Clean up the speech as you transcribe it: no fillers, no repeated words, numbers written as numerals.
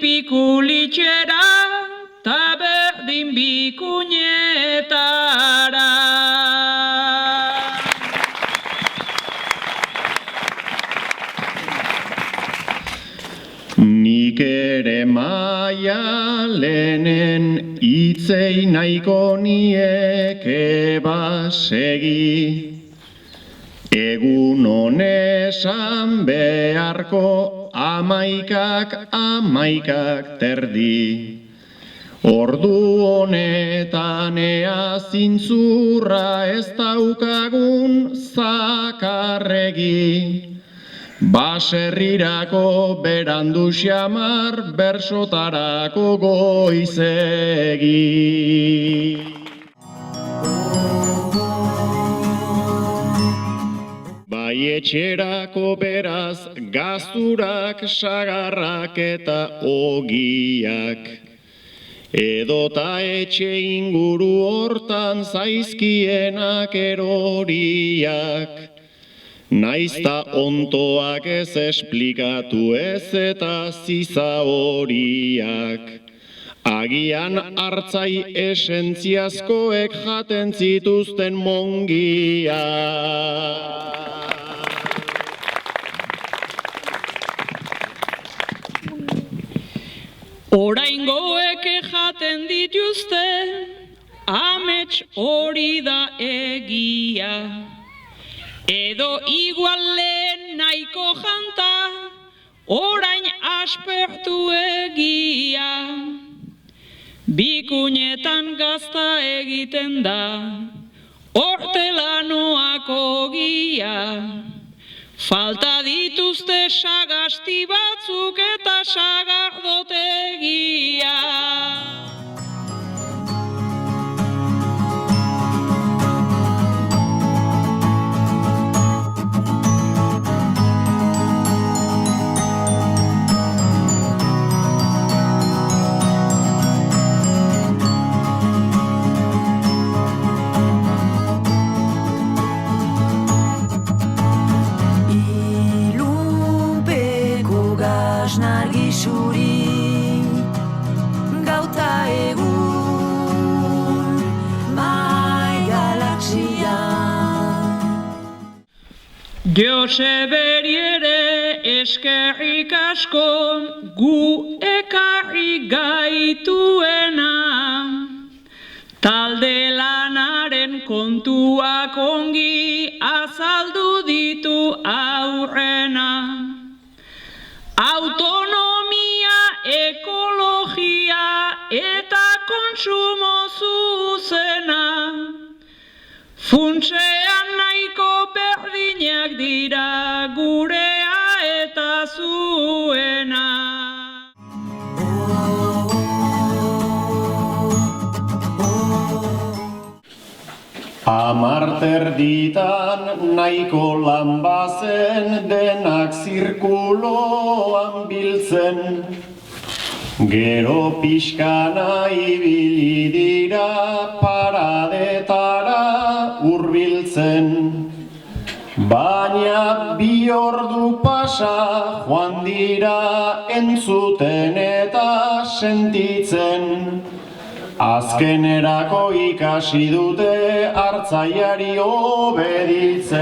pikulitxera, ta berdin bikuñetara. Nik ere Maialenen hitzei nahiko nieke basegi. Egun honesan beharko amaikak terdi. Ordu honetan ea zintzurra ez daukagun zakarregi. Baserrirako berandu xamar, bersotarako goizegi. Bai etxerako beraz gazturak, sagarrak eta ogiak. Edota etxe inguru hortan zaizkienak eroriak. Naizta ontoak ez esplikatu ez eta ziza horiak. Agian hartzai esentziazkoek jaten zituzten mongiak. Oraingoek jaten dituzte, amets hori da egia. Edo igual lehen nahiko janta, orain aspertu egia. Bikuñetan gazta egiten da, hortelanoako gia. Falta dituzte sagasti batzuk eta sagardotegia. Nargixuri gauta egun mai galaxia. Joseberi ere eskerrik asko gu ekarri gaituena. Talde lanaren kontuak ongi azaldu ditu aurrena. Autonomia, ekologia eta kontsumo zuzena. Funtsean nahiko berdinak dira gurea eta zuena. Amarter ditan nahiko lan bazen denak zirkuloan biltzen. Gero pixkana ibili dira paradetara hurbiltzen. Baina 2 ordu pasa joan dira entzuten eta sentitzen. Azkenerako ikasi dute hartzaiari obeditzen.